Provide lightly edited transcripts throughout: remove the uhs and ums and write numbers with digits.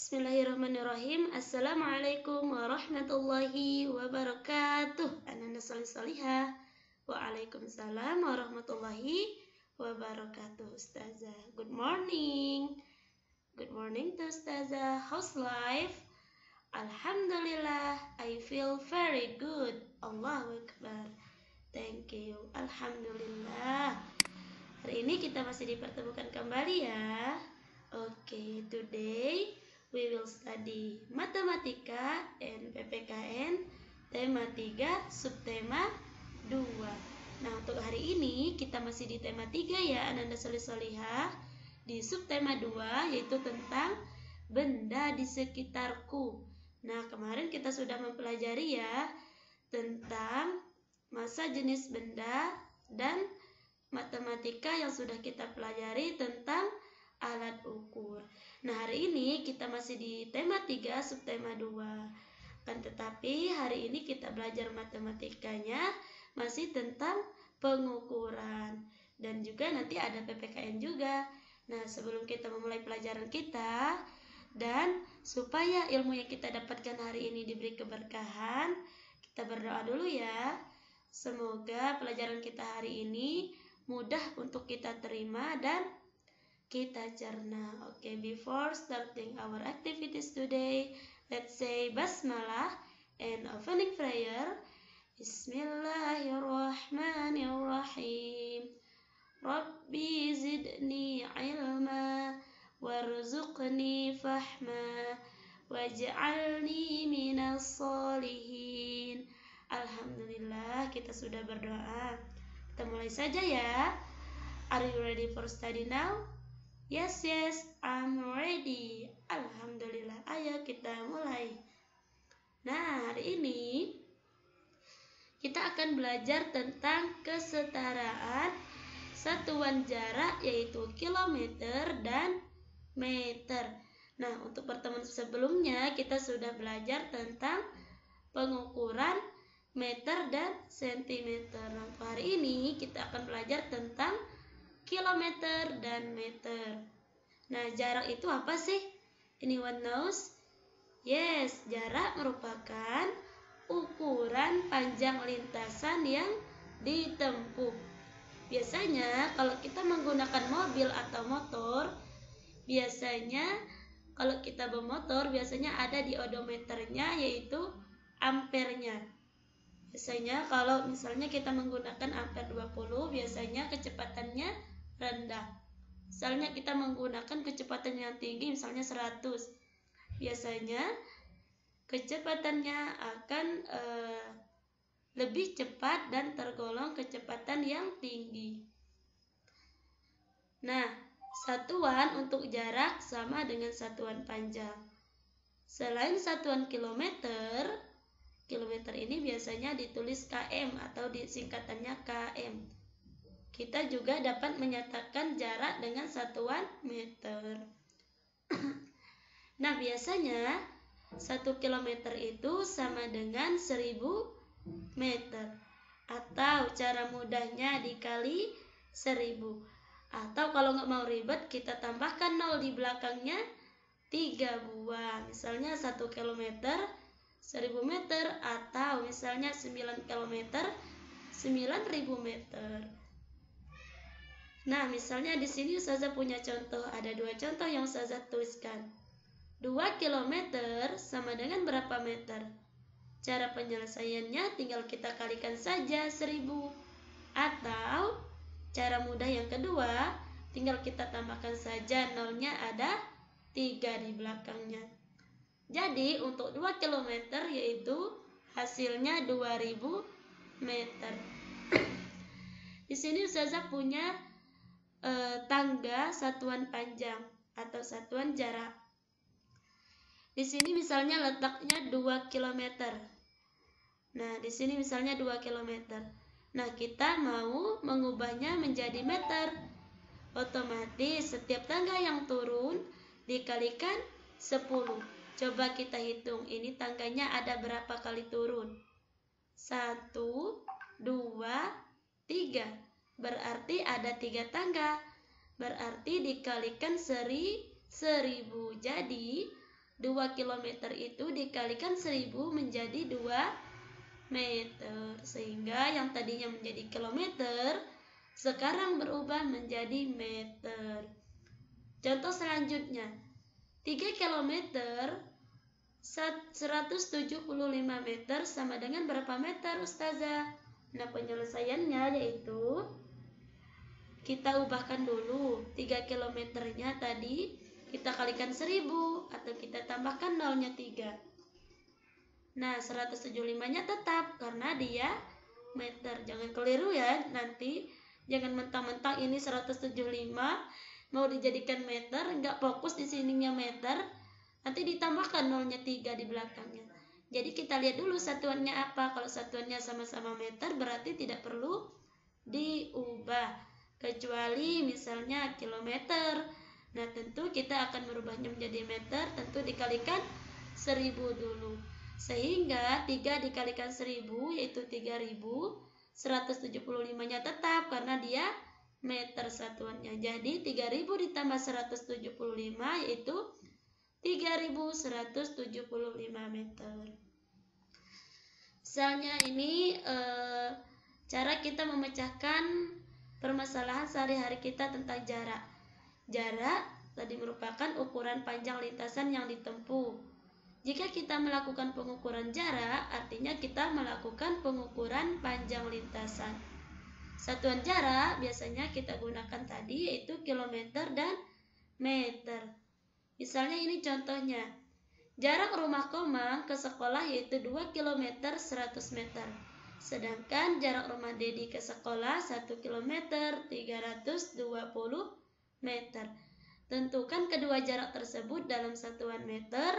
Bismillahirrahmanirrahim. Assalamualaikum warahmatullahi wabarakatuh. Ananda salihah. Waalaikumsalam warahmatullahi wabarakatuh. Ustazah, good morning. Good morning to Ustazah. How's life? Alhamdulillah, I feel very good. Allahu Akbar. Thank you. Alhamdulillah. Hari ini kita masih dipertemukan kembali ya. Oke, today we will study Matematika and PPKN tema 3 subtema 2. Nah, untuk hari ini kita masih di tema 3 ya, Ananda Solihah, di subtema 2 yaitu tentang benda di sekitarku. Nah, kemarin kita sudah mempelajari ya tentang masa jenis benda dan matematika yang sudah kita pelajari tentang alat ukur. Nah, hari ini kita masih di tema 3 subtema 2. Kan tetapi hari ini kita belajar matematikanya masih tentang pengukuran dan juga nanti ada PPKN juga. Nah, sebelum kita memulai pelajaran kita dan supaya ilmu yang kita dapatkan hari ini diberi keberkahan, kita berdoa dulu ya. Semoga pelajaran kita hari ini mudah untuk kita terima dan kita cerna. Okay, before starting our activities today, let's say basmalah and opening prayer. Bismillahirrahmanirrahim. Rabbi zidni ilma warzuqni fahma waj'alni minas solihin. Alhamdulillah, kita sudah berdoa. Kita mulai saja ya. Are you ready for study now? Yes, I'm ready. Alhamdulillah. Ayo kita mulai. Nah, hari ini kita akan belajar tentang kesetaraan satuan jarak yaitu kilometer dan meter. Nah, untuk pertemuan sebelumnya kita sudah belajar tentang pengukuran meter dan sentimeter. Nah, untuk hari ini kita akan belajar tentang kilometer dan meter. Nah, jarak itu apa sih? Anyone knows? Yes, jarak merupakan ukuran panjang lintasan yang ditempuh. Biasanya kalau kita menggunakan mobil atau motor, biasanya kalau kita bermotor biasanya ada di odometernya yaitu ampernya. Biasanya kalau misalnya kita menggunakan ampere 20, biasanya kecepatannya rendah. Misalnya kita menggunakan kecepatan yang tinggi, misalnya 100. Biasanya kecepatannya akan lebih cepat dan tergolong kecepatan yang tinggi. Nah, satuan untuk jarak sama dengan satuan panjang. Selain satuan kilometer, kilometer ini biasanya ditulis km atau disingkatannya km. Kita juga dapat menyatakan jarak dengan satuan meter. Nah, biasanya 1 kilometer itu sama dengan 1000 meter. Atau cara mudahnya dikali 1000. Atau kalau nggak mau ribet, kita tambahkan 0 di belakangnya 3 buah. Misalnya 1 kilometer 1000 meter atau misalnya 9 km 9000 meter. Nah, misalnya di sini Ustazah punya contoh, ada 2 contoh yang Ustazah tuliskan. 2 km sama dengan berapa meter? Cara penyelesaiannya tinggal kita kalikan saja 1000. Atau cara mudah yang kedua, tinggal kita tambahkan saja nolnya ada 3 di belakangnya. Jadi untuk 2 km yaitu hasilnya 2000 meter. Di sini Ustazah punya tangga satuan panjang atau satuan jarak. Di sini misalnya letaknya 2 km. Nah, di sini misalnya 2 km. Nah, kita mau mengubahnya menjadi meter. Otomatis setiap tangga yang turun dikalikan 10. Coba kita hitung, ini tangganya ada berapa kali turun? 1, 2, 3. Berarti ada 3 tangga. Berarti dikalikan 1000. Jadi 2 km itu dikalikan 1000 menjadi 2 meter. Sehingga yang tadinya menjadi kilometer sekarang berubah menjadi meter. Contoh selanjutnya, 3 km 175 meter sama dengan berapa meter, Ustazah? Nah, penyelesaiannya yaitu kita ubahkan dulu 3 kilometernya tadi kita kalikan 1000 atau kita tambahkan nolnya 3. Nah, 175-nya tetap karena dia meter. Jangan keliru ya, nanti jangan mentang-mentang ini 175 mau dijadikan meter, nggak fokus di sininya meter, nanti ditambahkan nolnya 3 di belakangnya. Jadi kita lihat dulu satuannya apa. Kalau satuannya sama-sama meter berarti tidak perlu diubah, kecuali misalnya kilometer. Nah, tentu kita akan merubahnya menjadi meter, tentu dikalikan 1000 dulu. Sehingga 3 dikalikan 1000 yaitu 3000, 175-nya tetap karena dia meter satuannya. Jadi 3000 ditambah 175 yaitu 3175 meter. Misalnya ini cara kita memecahkan permasalahan sehari-hari kita tentang jarak. Jarak tadi merupakan ukuran panjang lintasan yang ditempuh. Jika kita melakukan pengukuran jarak, artinya kita melakukan pengukuran panjang lintasan. Satuan jarak biasanya kita gunakan tadi yaitu kilometer dan meter. Misalnya ini contohnya. Jarak rumah Komang ke sekolah yaitu 2 km 100 meter. Sedangkan jarak rumah Dedi ke sekolah 1 km 320 meter. Tentukan kedua jarak tersebut dalam satuan meter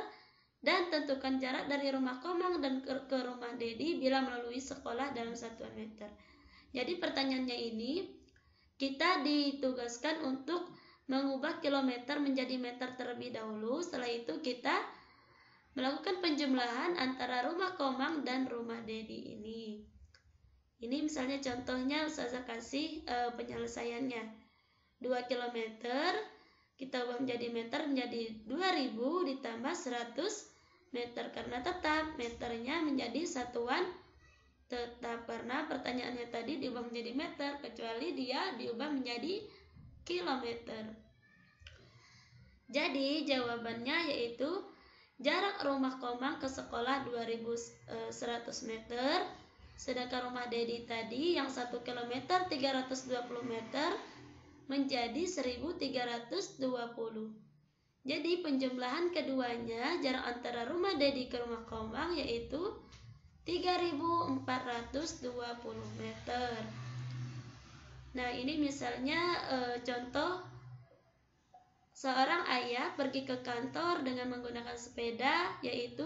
dan tentukan jarak dari rumah Komang dan ke rumah Dedi bila melalui sekolah dalam satuan meter. Jadi pertanyaannya ini kita ditugaskan untuk mengubah kilometer menjadi meter terlebih dahulu. Setelah itu kita melakukan penjumlahan antara rumah Komang dan rumah Dedi ini. Ini misalnya contohnya Ustazah kasih penyelesaiannya. 2 km kita ubah menjadi meter menjadi 2000 ditambah 100 meter karena tetap meternya menjadi satuan tetap karena pertanyaannya tadi diubah menjadi meter kecuali dia diubah menjadi kilometer. Jadi jawabannya yaitu jarak rumah Komang ke sekolah 2100 meter, sedangkan rumah Dedi tadi yang 1 km 320 meter menjadi 1320. Jadi penjumlahan keduanya jarak antara rumah Dedi ke rumah Komang yaitu 3420 meter. Nah, ini misalnya contoh seorang ayah pergi ke kantor dengan menggunakan sepeda yaitu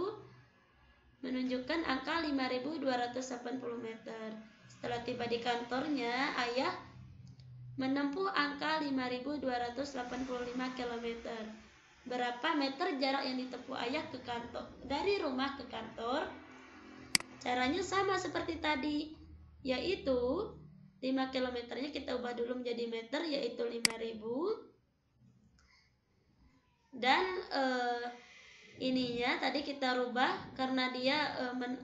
menunjukkan angka 5280 meter. Setelah tiba di kantornya, ayah menempuh angka 5285 km. Berapa meter jarak yang ditempuh ayah ke kantor? Dari rumah ke kantor, caranya sama seperti tadi, yaitu 5 kilometernya kita ubah dulu menjadi meter, yaitu 5000. Dan ininya tadi kita rubah karena dia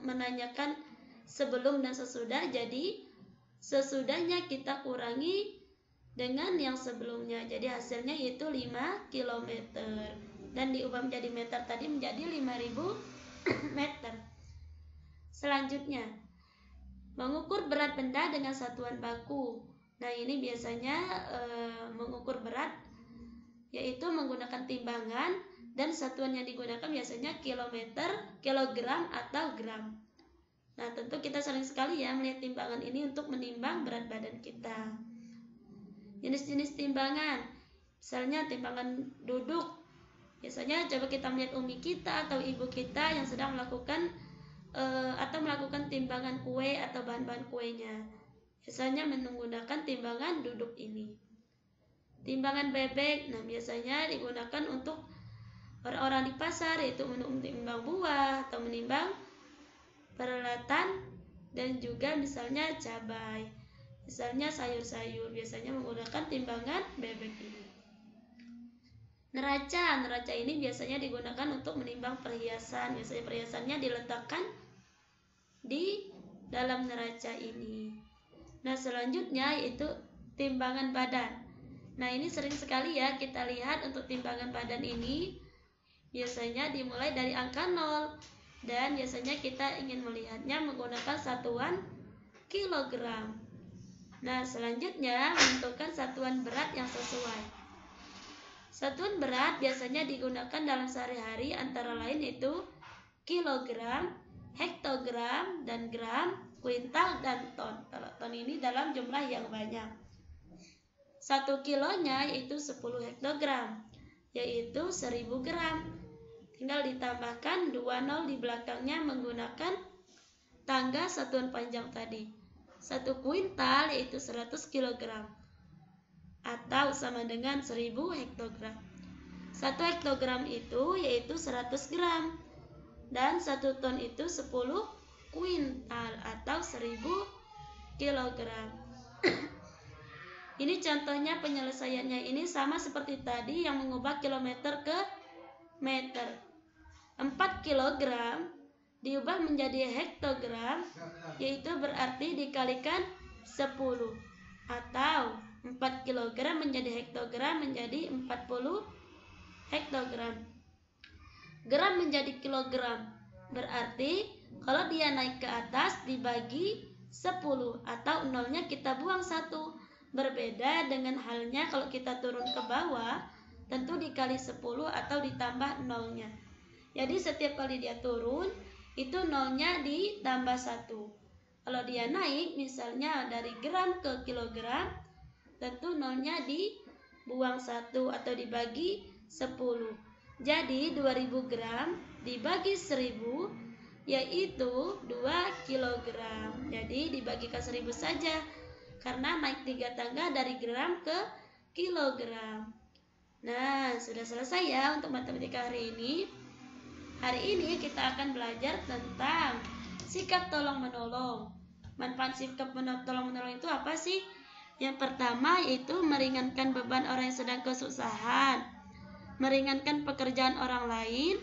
menanyakan sebelum dan sesudah, jadi sesudahnya kita kurangi dengan yang sebelumnya, jadi hasilnya yaitu 5 km dan diubah menjadi meter tadi menjadi 5000 meter. Selanjutnya, mengukur berat benda dengan satuan baku. Nah, ini biasanya mengukur berat yaitu menggunakan timbangan dan satuan yang digunakan biasanya kilometer, kilogram atau gram. Nah, tentu kita sering sekali ya melihat timbangan ini untuk menimbang berat badan kita. Jenis-jenis timbangan, misalnya timbangan duduk. Biasanya coba kita melihat umi kita atau ibu kita yang sedang melakukan timbangan kue atau bahan-bahan kuenya. Biasanya menggunakan timbangan duduk ini. Timbangan bebek, nah biasanya digunakan untuk orang-orang di pasar, yaitu menimbang buah atau menimbang peralatan dan juga misalnya cabai. Misalnya sayur-sayur biasanya menggunakan timbangan bebek ini. Neraca ini biasanya digunakan untuk menimbang perhiasan. Biasanya perhiasannya diletakkan di dalam neraca ini. Nah, selanjutnya yaitu timbangan badan. Nah, ini sering sekali ya kita lihat untuk timbangan badan ini biasanya dimulai dari angka 0 dan biasanya kita ingin melihatnya menggunakan satuan kilogram. Nah, selanjutnya menentukan satuan berat yang sesuai. Satuan berat biasanya digunakan dalam sehari-hari antara lain yaitu kilogram, hektogram, dan gram, kuintal, dan ton. Kalau ton ini dalam jumlah yang banyak. 1 kilonya yaitu 10 hektogram, yaitu 1000 gram. Tinggal ditambahkan 2 nol di belakangnya menggunakan tangga satuan panjang tadi. 1 kuintal yaitu 100 kilogram, atau sama dengan 1000 hektogram. 1 hektogram itu yaitu 100 gram. Dan 1 ton itu 10 kuintal atau 1000 kilogram. Ini contohnya penyelesaiannya ini sama seperti tadi yang mengubah kilometer ke meter. 4 kilogram diubah menjadi hektogram, yaitu berarti dikalikan 10, atau 4 kilogram menjadi hektogram menjadi 40 hektogram. Gram menjadi kilogram, berarti kalau dia naik ke atas dibagi 10 atau nolnya kita buang 1. Berbeda dengan halnya kalau kita turun ke bawah, tentu dikali 10 atau ditambah nolnya. Jadi setiap kali dia turun, itu nolnya ditambah 1. Kalau dia naik misalnya dari gram ke kilogram, tentu nolnya dibuang 1 atau dibagi 10. Jadi 2000 gram dibagi 1000 yaitu 2 kilogram. Jadi dibagikan 1000 saja karena naik 3 tangga dari gram ke kilogram. Nah, sudah selesai ya untuk matematika hari ini. Hari ini kita akan belajar tentang sikap tolong-menolong. Manfaat sikap tolong-menolong itu apa sih? Yang pertama yaitu meringankan beban orang yang sedang kesusahan, meringankan pekerjaan orang lain,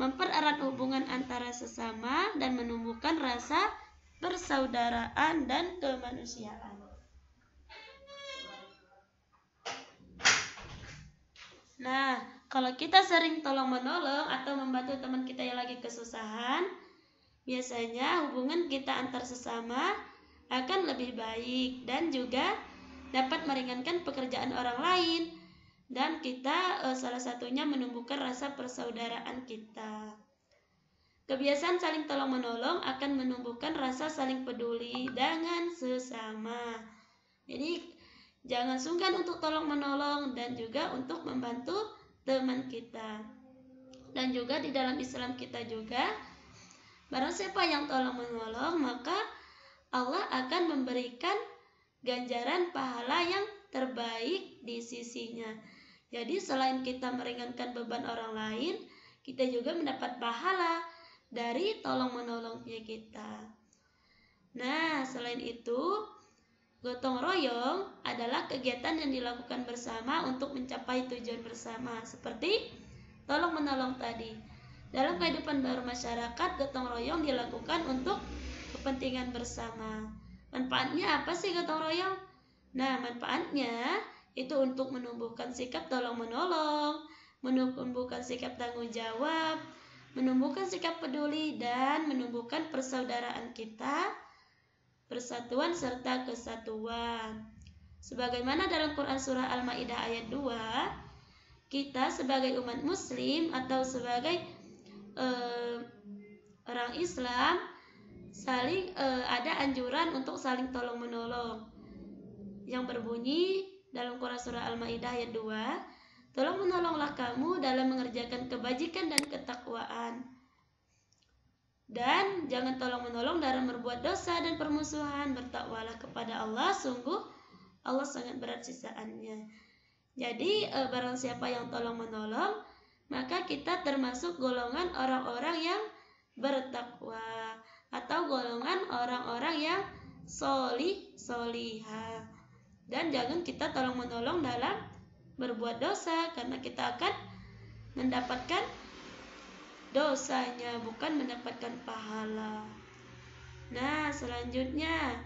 mempererat hubungan antara sesama, dan menumbuhkan rasa persaudaraan dan kemanusiaan. Nah, kalau kita sering tolong-menolong atau membantu teman kita yang lagi kesusahan, biasanya hubungan kita antar sesama akan lebih baik dan juga dapat meringankan pekerjaan orang lain. Dan kita salah satunya menumbuhkan rasa persaudaraan kita. Kebiasaan saling tolong-menolong akan menumbuhkan rasa saling peduli dengan sesama. Jadi jangan sungkan untuk tolong-menolong dan juga untuk membantu teman kita. Dan juga di dalam Islam kita juga, barang siapa yang tolong-menolong, maka Allah akan memberikan ganjaran pahala yang terbaik di sisinya. Jadi selain kita meringankan beban orang lain, kita juga mendapat pahala dari tolong-menolongnya kita. Nah, selain itu, gotong royong adalah kegiatan yang dilakukan bersama untuk mencapai tujuan bersama, seperti tolong-menolong tadi. Dalam kehidupan bermasyarakat, gotong royong dilakukan untuk kepentingan bersama. Manfaatnya apa sih gotong royong? Nah, manfaatnya itu untuk menumbuhkan sikap tolong-menolong, menumbuhkan sikap tanggung jawab, menumbuhkan sikap peduli, dan menumbuhkan persaudaraan kita, persatuan serta kesatuan. Sebagaimana dalam Quran surah Al-Maidah ayat 2, kita sebagai umat muslim atau sebagai orang Islam saling ada anjuran untuk saling tolong-menolong yang berbunyi dalam Quran surah Al-Maidah ayat 2, tolong menolonglah kamu dalam mengerjakan kebajikan dan ketakwaan, dan jangan tolong-menolong dalam berbuat dosa dan permusuhan. Bertakwalah kepada Allah, sungguh Allah sangat berat sisaannya. Jadi barang siapa yang tolong-menolong, maka kita termasuk golongan orang-orang yang bertakwa atau golongan orang-orang yang solihah. Dan jangan kita tolong-menolong dalam berbuat dosa, karena kita akan mendapatkan dosanya, bukan mendapatkan pahala. Nah, selanjutnya,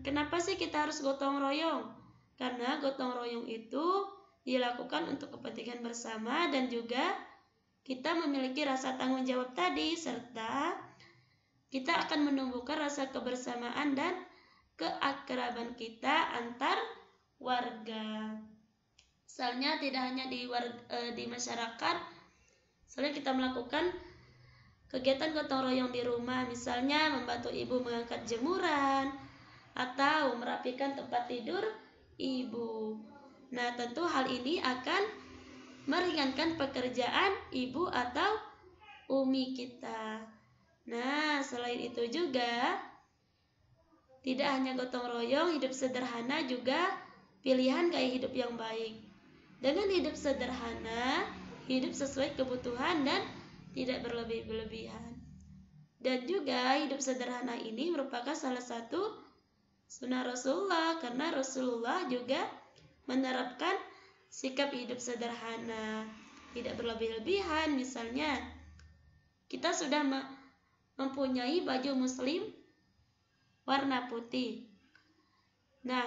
kenapa sih kita harus gotong royong? Karena gotong royong itu dilakukan untuk kepentingan bersama dan juga kita memiliki rasa tanggung jawab tadi, serta kita akan menumbuhkan rasa kebersamaan dan keakraban kita antar warga. Misalnya tidak hanya di masyarakat, misalnya kita melakukan kegiatan gotong royong di rumah, misalnya membantu ibu mengangkat jemuran atau merapikan tempat tidur ibu. Nah, tentu hal ini akan meringankan pekerjaan ibu atau umi kita. Nah, selain itu juga tidak hanya gotong royong, hidup sederhana juga pilihan gaya hidup yang baik. Dengan hidup sederhana, hidup sesuai kebutuhan dan tidak berlebih-lebihan. Dan juga hidup sederhana ini merupakan salah satu sunnah Rasulullah, karena Rasulullah juga menerapkan sikap hidup sederhana, tidak berlebih-lebihan. Misalnya, kita sudah mempunyai baju muslim warna putih. Nah,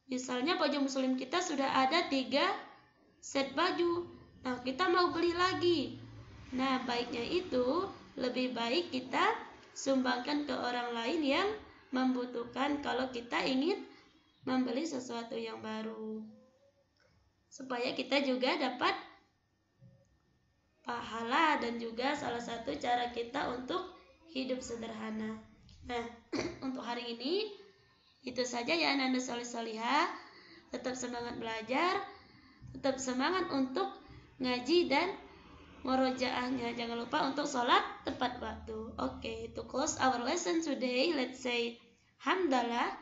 misalnya baju muslim kita sudah ada 3 set baju. Nah, kita mau beli lagi. Nah, baiknya itu lebih baik kita sumbangkan ke orang lain yang membutuhkan kalau kita ingin membeli sesuatu yang baru, supaya kita juga dapat pahala dan juga salah satu cara kita untuk hidup sederhana. Nah, untuk hari ini itu saja ya anak-anak soleh-solihah. Tetap semangat belajar, tetap semangat untuk ngaji dan murojaahnya. Jangan lupa untuk sholat tepat waktu. Okay, to close our lesson today, let's say hamdalah,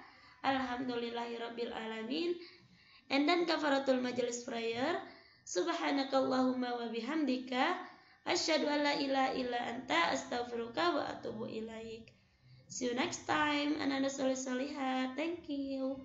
alhamdulillahirabbil alamin, and then kafaratul majlis prayer. Subhanakallahumma wa bihamdika asyhadu an la ilaha illa anta astaghfiruka wa atubu ilaik. See you next time, anak-anak soleh-solihah. Thank you.